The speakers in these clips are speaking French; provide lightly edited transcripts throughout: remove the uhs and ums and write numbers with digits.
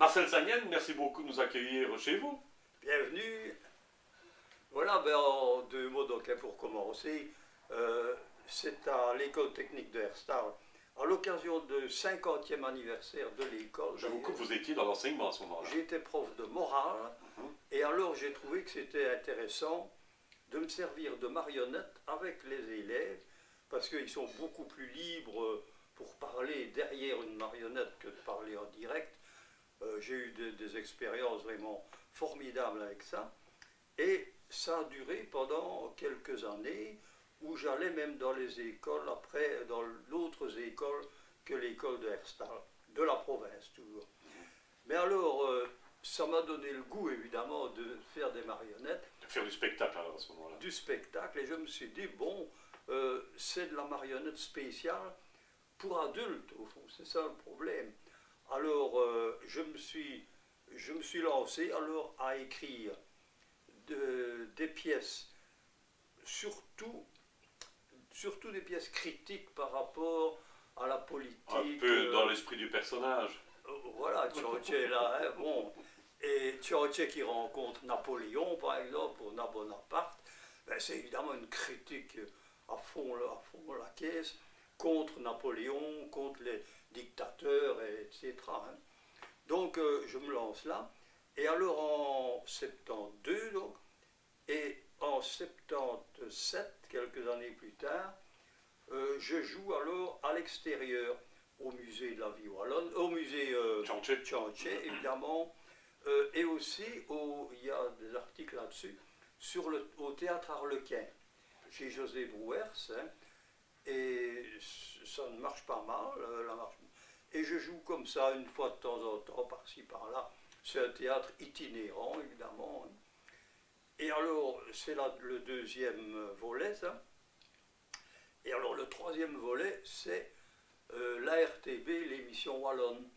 Marcel Sagnen, merci beaucoup de nous accueillir chez vous. Bienvenue. Voilà, ben, en deux mots donc, pour commencer, c'est à l'école technique de Herstal, à l'occasion du 50e anniversaire de l'école. Je vous coupe, vous étiez dans l'enseignement à ce moment-là. J'étais prof de morale, et alors j'ai trouvé que c'était intéressant de me servir de marionnette avec les élèves, parce qu'ils sont beaucoup plus libres pour parler derrière une marionnette que de parler en direct. J'ai eu des expériences vraiment formidables avec ça. Et ça a duré pendant quelques années, où j'allais même dans les écoles, après dans d'autres écoles que l'école de Herstal, de la province toujours. Mais alors, ça m'a donné le goût évidemment de faire des marionnettes. De faire du spectacle alors à ce moment-là. Du spectacle, et je me suis dit, bon, c'est de la marionnette spéciale pour adultes, au fond, c'est ça le problème. Alors, je me suis lancé alors à écrire des pièces, surtout des pièces critiques par rapport à la politique. Un peu dans l'esprit du personnage. Voilà, Tchétché est là, hein, bon. Et Tchétché qui rencontre Napoléon, par exemple, ou Bonaparte, ben, c'est évidemment une critique à fond la caisse, contre Napoléon, contre les dictateurs, etc. Hein. Donc, je me lance là. Et alors, en 72, donc, et en 77, quelques années plus tard, je joue alors à l'extérieur, au musée de la vie wallonne, au musée Tchétché, évidemment, et aussi, il y a des articles là-dessus, au théâtre Harlequin, chez José Brouers, hein, et ça ne marche pas mal, et je joue comme ça une fois de temps en temps, par-ci, par-là. C'est un théâtre itinérant, évidemment. Et alors, c'est là le deuxième volet, ça. Et alors, le troisième volet, c'est la RTB, l'émission wallonne.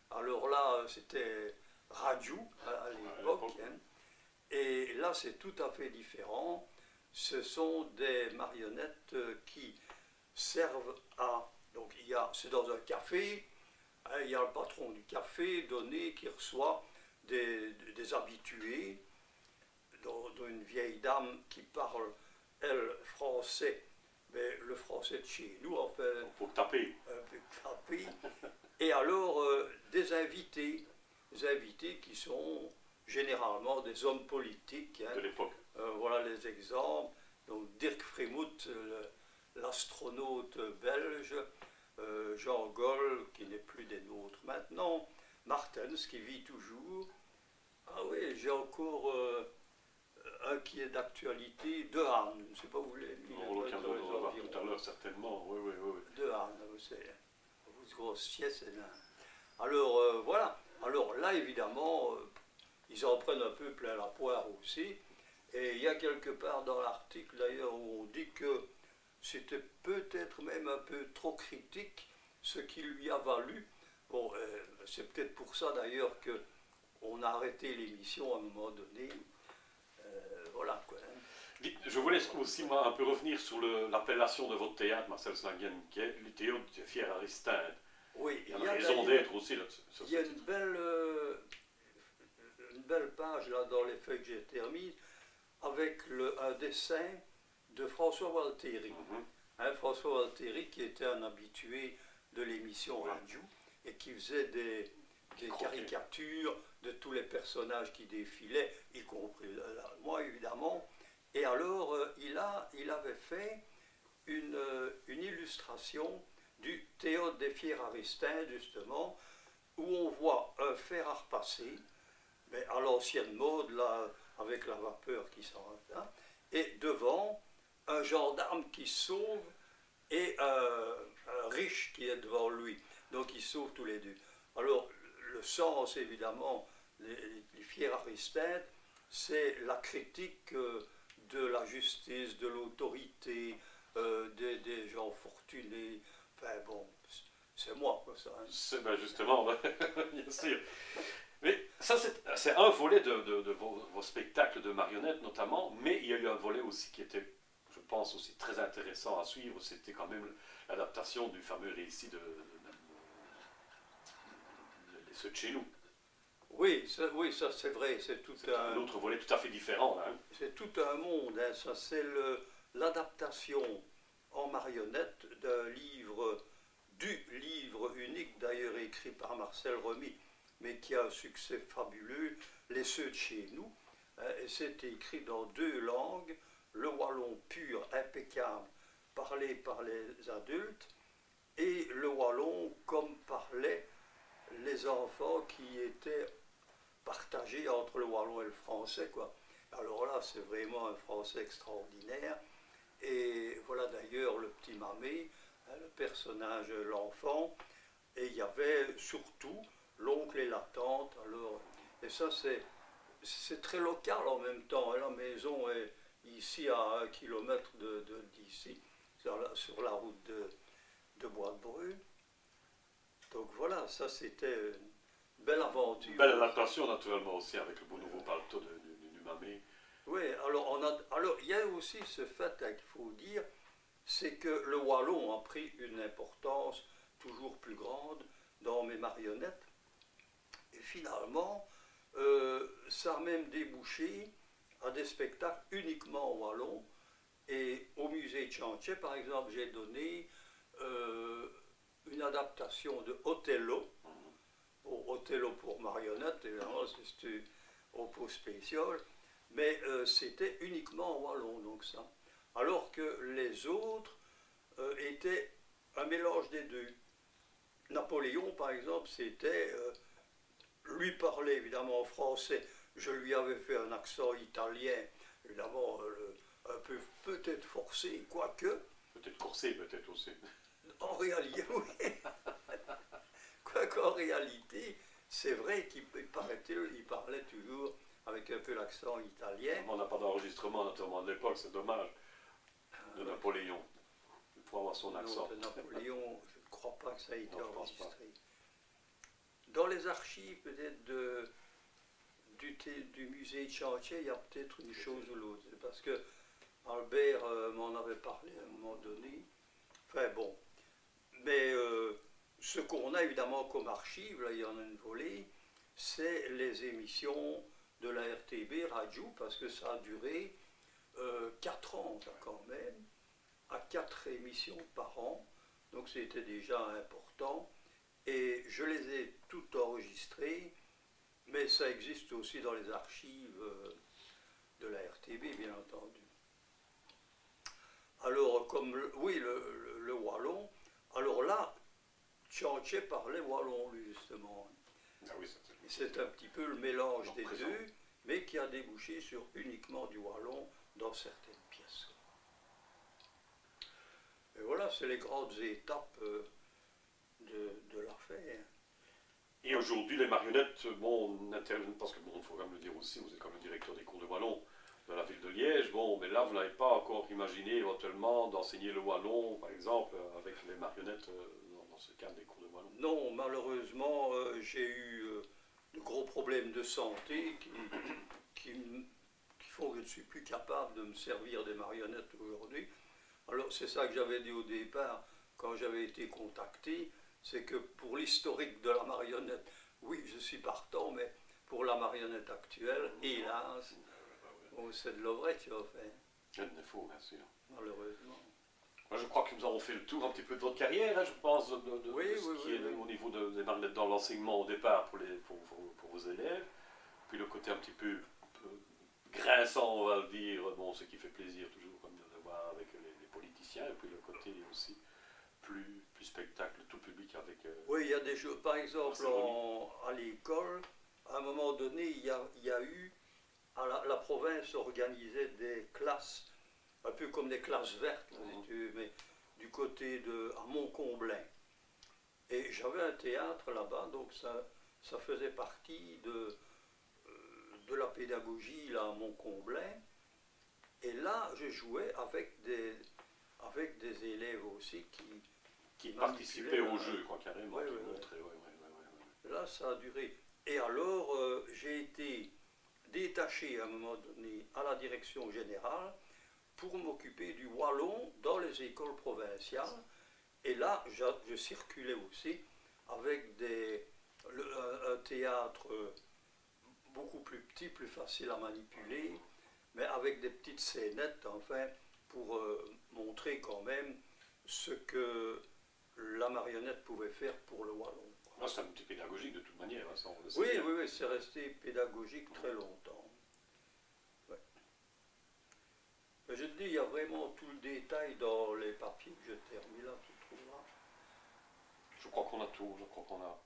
Alors là, c'était radio à l'époque. Hein. Et là, c'est tout à fait différent. Ce sont des marionnettes qui servent à... Donc, c'est dans un café. Hein, il y a le patron du café donné qui reçoit des habitués, dont une vieille dame qui parle, elle, français, mais le français de chez nous, en fait. Pour taper. Et alors, des invités qui sont généralement des hommes politiques. Hein, de l'époque. Voilà les exemples. Donc, Dirk Frémouth, l'astronaute belge, Jean Goll, qui n'est plus des nôtres maintenant, Martens, qui vit toujours. Ah oui, j'ai encore un qui est d'actualité, De Haan, je ne sais pas où vous voulez. On aura l'occasion de le revoir tout à l'heure, certainement. Oui. De Haan, c'est une grosse pièce. Alors, voilà. Alors là, évidemment, ils en prennent un peu plein la poire aussi. Et il y a quelque part dans l'article, d'ailleurs, où on dit que c'était peut-être même un peu trop critique, ce qui lui a valu. Bon, c'est peut-être pour ça d'ailleurs qu'on a arrêté l'émission à un moment donné. Voilà quoi. Hein. Je voulais aussi moi, un peu revenir sur l'appellation de votre théâtre, Marcel Sagnen, qui est le théâtre de Fier-Aristide. Oui, il y a raison d'être aussi là. Il y a une belle page là dans les feuilles que j'ai terminées avec un dessin de François Walteri. Hein, François Walteri qui était un habitué de l'émission radio et qui faisait des caricatures de tous les personnages qui défilaient, y compris moi évidemment. Et alors il avait fait une illustration du théâtre des Fier-Aristide justement, où on voit un fer à repasser, mais à l'ancienne mode là, avec la vapeur qui s'en va, et devant un gendarme qui sauve et un riche qui est devant lui. Donc ils sauvent tous les deux. Alors le sens évidemment, les Fier-Aristide, c'est la critique de la justice, de l'autorité, des gens fortunés. Enfin bon, c'est moi quoi ça. Hein. C'est ben justement, bien sûr. Mais ça c'est un volet de vos spectacles de marionnettes notamment, mais il y a eu un volet aussi qui était, je pense aussi très intéressant à suivre, c'était quand même l'adaptation du fameux récit de ceux de chez nous. Oui, ça c'est vrai, c'est tout C'est un autre volet tout à fait différent, là. Hein. c'est tout un monde, hein. Ça c'est l'adaptation en marionnette d'un livre, du livre unique d'ailleurs écrit par Marcel Remy, mais qui a un succès fabuleux, Les Ceux de chez nous, hein, et c'est écrit dans 2 langues, le wallon pur, impeccable, parlé par les adultes, et le wallon comme parlaient les enfants qui étaient partagés entre le wallon et le français, quoi. Alors là, c'est vraiment un français extraordinaire. Et voilà d'ailleurs le petit Mamé, hein, le personnage, l'enfant. Et il y avait surtout l'oncle et la tante. Alors, et ça, c'est très local en même temps. Et la maison est ici à 1 kilomètre d'ici, sur la route de Bois-de-Brune. Donc voilà, ça c'était une belle aventure. Belle adaptation, naturellement, aussi, avec le beau nouveau paletot du Mamé. Oui, alors il y a aussi ce fait hein, qu'il faut dire, c'est que le wallon a pris une importance toujours plus grande dans mes marionnettes. Et finalement, ça a même débouché à des spectacles uniquement en wallon. Et au musée de Chantier, par exemple, j'ai donné une adaptation de Othello. Bon, Othello pour marionnette, évidemment, c'est au pot spécial. Mais c'était uniquement en wallon, donc ça. Alors que les autres étaient un mélange des deux. Napoléon, par exemple, c'était... lui parlait évidemment en français. Je lui avais fait un accent italien, évidemment, un peu peut-être forcé, quoique. Peut-être corsé, peut-être aussi. En réalité, oui. Quoiqu'en réalité, c'est vrai qu'il paraît-il, il parlait toujours avec un peu l'accent italien. On n'a pas d'enregistrement, notamment de l'époque, c'est dommage, de Napoléon. Il faut avoir son accent. Non, de Napoléon, je ne crois pas que ça ait été Non, je pense pas. enregistré. Dans les archives peut-être du musée de Chantier, il y a peut-être une chose ou l'autre. Parce que Albert m'en avait parlé à un moment donné. Enfin bon. Mais ce qu'on a évidemment comme archive, là il y en a une volée, c'est les émissions de la RTB Radio, parce que ça a duré 4 ans quand même, à 4 émissions par an, donc c'était déjà important, et je les ai toutes enregistrées, mais ça existe aussi dans les archives de la RTB, bien entendu. Alors, comme, oui, le wallon, alors là, Chantier parlait wallon, lui, justement. Ah oui, c'est un petit peu le mélange des présent. deux, mais qui a débouché sur uniquement du wallon dans certaines pièces. Et voilà, c'est les grandes étapes de l'affaire. Et aujourd'hui, les marionnettes, bon, parce que bon, il faut quand même le dire aussi, vous êtes comme le directeur des cours de wallon de la ville de Liège, bon, mais là, vous n'avez pas encore imaginé éventuellement d'enseigner le wallon, par exemple, avec les marionnettes dans ce cadre des cours de wallon. Non, malheureusement, j'ai eu de gros problèmes de santé qui font que je ne suis plus capable de me servir des marionnettes aujourd'hui. Alors, c'est ça que j'avais dit au départ, quand j'avais été contacté, c'est que pour l'historique de la marionnette, oui, je suis partant, mais pour la marionnette actuelle, hélas, bon, c'est de l'ouvrette, en fait. Il ne faut, bien sûr. Malheureusement. Moi, je crois que nous avons fait le tour un petit peu de votre carrière, hein, je pense, de ce qui est au niveau des marionnettes dans l'enseignement au départ pour vos élèves, puis le côté un petit peu grinçant, on va le dire, bon, ce qui fait plaisir toujours comme de voir avec les politiciens, et puis le côté aussi plus spectacle, tout public avec... oui, il y a des choses, par exemple, à l'école, à un moment donné, il y a eu, la province organisait des classes, un peu comme des classes vertes, mais du côté à Montcomblain. Et j'avais un théâtre là-bas, donc ça faisait partie de la pédagogie là, à Montcomblain. Et là, je jouais avec des élèves aussi qui participaient au jeu, quoi, carrément. Là, ça a duré. Et alors, j'ai été détaché à un moment donné à la direction générale pour m'occuper du wallon dans les écoles provinciales. Et là, je circulais aussi avec un théâtre beaucoup plus petit, plus facile à manipuler, mais avec des petites scénettes, enfin, pour montrer quand même ce que la marionnette pouvait faire pour le wallon. Ah, c'est un petit pédagogique de toute manière, hein, ça on le sait Oui, bien. oui, oui, c'est resté pédagogique très longtemps. Ouais. Mais je te dis, il y a vraiment tout le détail dans les papiers que je t'ai remis là, tu trouveras. Je crois qu'on a tout, je crois qu'on a